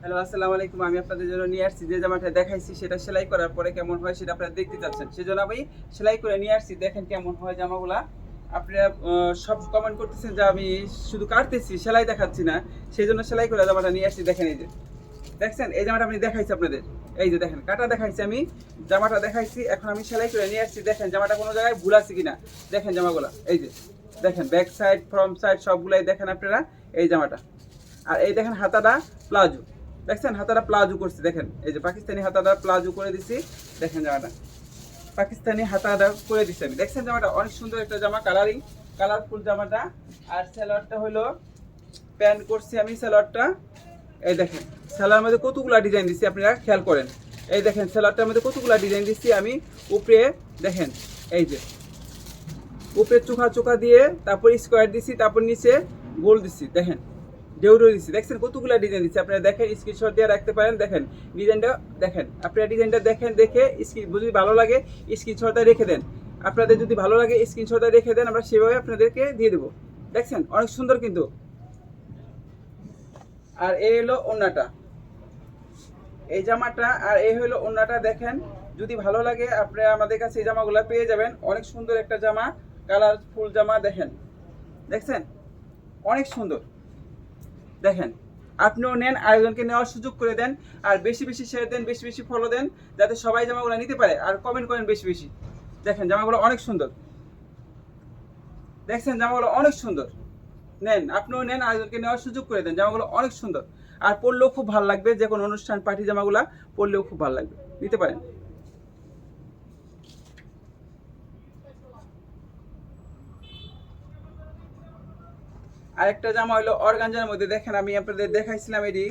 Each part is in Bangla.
হ্যালো, আসসালামু আলাইকুম। আমি আপনাদের জন্য নিয়ে আসছি যে জামাটা দেখাইছি সেটা সেলাই করার পরে কেমন হয় সেটা আপনারা দেখতে চাচ্ছেন, সেজন্য আমি সেলাই করে নিয়ে আসছি। দেখেন কেমন হয় জামাগুলা। আপনারা সব কমেন্ট করতেছেন যে আমি শুধু কাটতেছি, সেলাই দেখাচ্ছি না, সেই জন্য সেলাই করে জামাটা নিয়ে আসছি। দেখেন এই যে দেখছেন, এই জামাটা আমি দেখাইছি আপনাদের। এই যে দেখেন, কাটা দেখাইছি, আমি জামাটা দেখাইছি, এখন আমি সেলাই করে নিয়ে আসছি। দেখেন জামাটা কোনো জায়গায় ভুল আছে কিনা, দেখেন জামাগুলা। এই যে দেখেন, ব্যাক সাইড ফ্রন্ট সাইড সবগুলাই দেখেন আপনারা। এই জামাটা, আর এই দেখেন হাতাটা প্লাজো, দেখছেন হাতাটা প্লাজো করছি। দেখেন এই যে পাকিস্তানি হাতাটা প্লাজো করে দিছি। দেখেন জামাটা পাকিস্তানি হাতাটা করে দিছি আমি। দেখছেন জামাটা অনেক সুন্দর একটা জামা, কালারফুল জামাটা। আর সালোয়ারটা হলো প্যান্ট করছি আমি সালোয়ারটা। এই দেখেন সালোয়ার মধ্যে কতগুলা ডিজাইন দিচ্ছি, আপনারা খেয়াল করেন। এই দেখেন সালোয়ারটার মধ্যে কতগুলা ডিজাইন দিচ্ছি আমি। উপরে দেখেন, এই যে উপরে চোখা চোখা দিয়ে, তারপর স্কোয়ার দিছি, তারপর নিচে গোল দিছি। দেখেন ডেউরো দিচ্ছি, দেখছেন কতগুলো ডিজাইন দিচ্ছি। আপনারা দেখেন, স্ক্রিনশট দিয়ে রাখতে পারেন। দেখেন ডিজাইনটা, দেখেন আপনারা ডিজাইনটা দেখেন, দেখে যদি ভালো লাগে স্ক্রিনশটটা রেখে দেন। আপনাদের যদি ভালো লাগে স্ক্রিনশটটা রেখে দেন, আমরা সেভাবে আপনাদেরকে দিয়ে দেবো। দেখছেন অনেক সুন্দর কিন্তু। আর এই হলো ওড়নাটা, এই জামাটা, আর এই হলো ওড়নাটা। দেখেন যদি ভালো লাগে আপনারা আমাদের কাছে এই জামাগুলো পেয়ে যাবেন। অনেক সুন্দর একটা জামা, কালারফুল জামা। দেখেন দেখছেন অনেক সুন্দর। দেখেন আপনিও নেন, আয়োজনকে নেওয়ার সুযোগ করে দেন। আর বেশি বেশি শেয়ার দেন, বেশি বেশি ফলো দেন, যাতে সবাই জামাগুলো নিতে পারে। আর কমেন্ট করেন বেশি বেশি। দেখেন জামাগুলো অনেক সুন্দর, দেখছেন জামাগুলো অনেক সুন্দর। নেন, আপনিও নেন, আয়োজনকে নেওয়ার সুযোগ করে দেন। জামাগুলো অনেক সুন্দর, আর পরলেও খুব ভালো লাগবে। যে কোনো অনুষ্ঠান পার্টি জামাগুলো পরলেও খুব ভালো লাগবে, নিতে পারেন। আরেকটা জামা হলো অর্গানজার মধ্যে। দেখেন আমি আপনাদের দেখাইছিলাম এটি,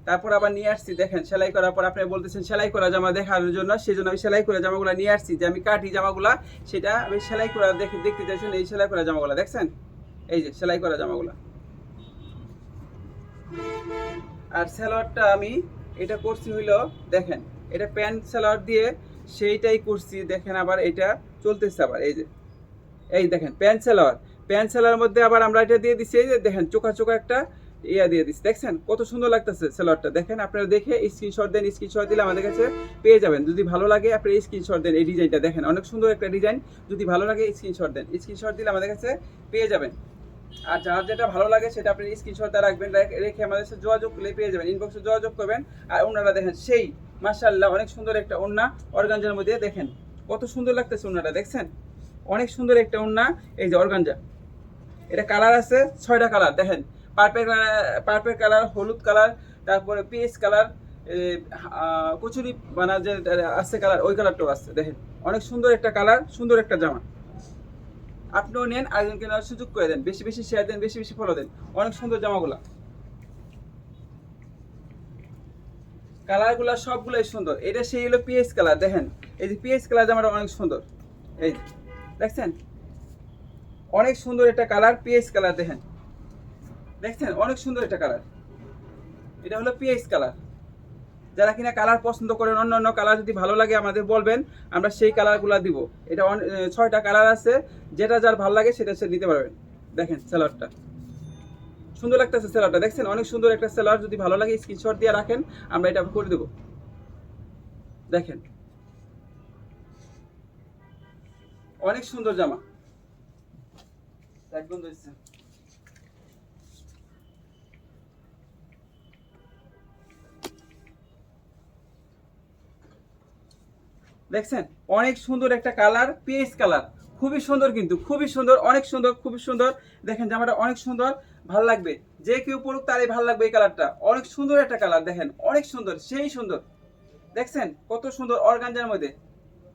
তারপর আবার নিয়ে আসছি। দেখেন সেলাই করার পর আপনারা বলতেছেন সেলাই করা জামা দেখানোর জন্য, সেই জন্য আমি সেলাই করা জামাগুলো নিয়ে আসছি। যে আমি কাটি জামাগুলা, সেটা আমি সেলাই করা দেখতে চাইছেন। এই সেলাই করা জামাগুলো দেখছেন, এই যে সেলাই করা জামাগুলো। আর সালোয়ারটা আমি এটা করছি হইলো, দেখেন এটা প্যান্ট সালোয়ার দিয়ে সেইটাই করছি। দেখেন আবার এটা চলতেছে আবার। এই যে এই দেখেন প্যান্ট সেলার মধ্যে আবার আমরা এটা দিয়ে দিচ্ছি। এই যে দেখেন চোখা চোখা একটা ইয়া দিয়ে দিচ্ছি। দেখছেন কত সুন্দর লাগতেছে সেলারটা। দেখেন আপনারা দেখে স্ক্রিনশট দেন, স্ক্রিনশট দিলে আমাদের কাছে পেয়ে যাবেন। যদি ভালো লাগে আপনারা স্ক্রিনশট দেন। এই ডিজাইনটা দেখেন অনেক সুন্দর একটা ডিজাইন। যদি ভালো লাগে স্ক্রিনশট দেন, স্ক্রিনশট দিলে আমাদের কাছে পেয়ে যাবেন। আর যার যেটা ভালো লাগে সেটা আপনি স্ক্রিনশটটা রাখবেন, রেখে আমাদের সাথে যোগাযোগ করলে পেয়ে যাবেন। ইনবক্সে যোগাযোগ করবেন। আর ওনারা দেখেন সেই মাশাআল্লাহ অনেক সুন্দর একটা ওড়না অর্গানজার মধ্যে। দেখেন কত সুন্দর লাগতেছে ওড়নাটা, দেখছেন অনেক সুন্দর একটা ওড়না। এই যে অর্গানজা, এটা কালার আছে 6টা কালার। দেখেন পার্পেল কালার, হলুদ কালার, তারপরে পিএস কালার, কচুরি বানা যে আছে কালার, ওই কালারটাও আছে। দেখেন অনেক সুন্দর একটা কালার, সুন্দর একটা জামা। আপনিও নেন, আরেকজনকে নেওয়ার সুযোগ করে দেন। বেশি বেশি শেয়ার দেন, বেশি বেশি ফলো দেন। অনেক সুন্দর জামাগুলা, কালারগুলা সবগুলাই সুন্দর। এটা সেই হলো পিএস কালার। দেখেন এই যে পিএস কালার জামাটা অনেক সুন্দর। এই যে দেখছেন অনেক সুন্দর একটা কালার, পিএস কালার। দেখেন দেখছেন অনেক সুন্দর একটা কালার। এটা হলো পিএস কালার। যারা কিনা কালার পছন্দ করেন, অন্য অন্য কালার যদি ভালো লাগে আমাদের বলবেন, আমরা সেই কালারগুলো দিব। এটা 6টা কালার আছে, যেটা যার ভালো লাগে সেটা সে নিতে পারবেন। দেখেন সেলারটা সুন্দর লাগতেছে, সেলারটা দেখছেন অনেক সুন্দর একটা সেলার। যদি ভালো লাগে স্ক্রিনশট দিয়ে রাখেন, আমরা এটা করে দেবো। দেখেন অনেক সুন্দর জামা, একদম দেখছেন। দেখছেন অনেক সুন্দর একটা কালার, পিএস কালার, খুবই সুন্দর কিন্তু, খুবই সুন্দর, অনেক সুন্দর, খুবই সুন্দর। দেখেন জামাটা অনেক সুন্দর, ভালো লাগবে। যে কেউ পড়ুক তারই ভালো লাগবে এই কালারটা। অনেক সুন্দর একটা কালার, দেখেন অনেক সুন্দর, সেই সুন্দর। দেখছেন কত সুন্দর অর্গানজার মধ্যে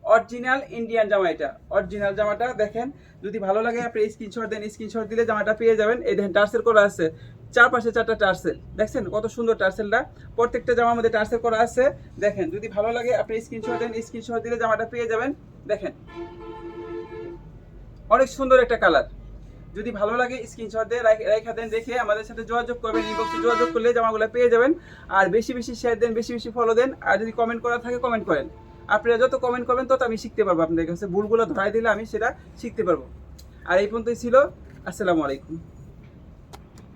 অরিজিনাল ইন্ডিয়ান জামা। এটা অরিজিনাল জামাটা। দেখেন যদি ভালো লাগে আপনি স্ক্রিনশট দেন, স্ক্রিনশট দিলে জামাটা পেয়ে যাবেন। এই দেখেন টার্সেল করা আছে, চারপাশে 4টা টার্সেল। দেখছেন কত সুন্দর টার্সেলটা, প্রত্যেকটা জামার মধ্যে টার্সেল করা আছে। দেখেন যদি ভালো লাগে আপনি স্ক্রিনশট দেন, স্ক্রিনশট দিলে জামাটা পেয়ে যাবেন। দেখেন অনেক সুন্দর একটা কালার। যদি ভালো লাগে স্ক্রিনশট দিয়ে রেখে দেন, দেখে আমাদের সাথে যোগাযোগ করবেন। ইনবক্সে যোগাযোগ করলে জামাগুলো পেয়ে যাবেন। আর বেশি বেশি শেয়ার দেন, বেশি বেশি ফলো দেন। আর যদি কমেন্ট করা থাকে কমেন্ট করেন। আপনারা যত কমেন্ট করবেন তত আমি শিখতে পারবো। আপনাদের কাছে ভুলগুলো ধরাই দিলে আমি সেটা শিখতে পারবো। আর এই পর্যন্তই ছিল। আসসালামু আলাইকুম।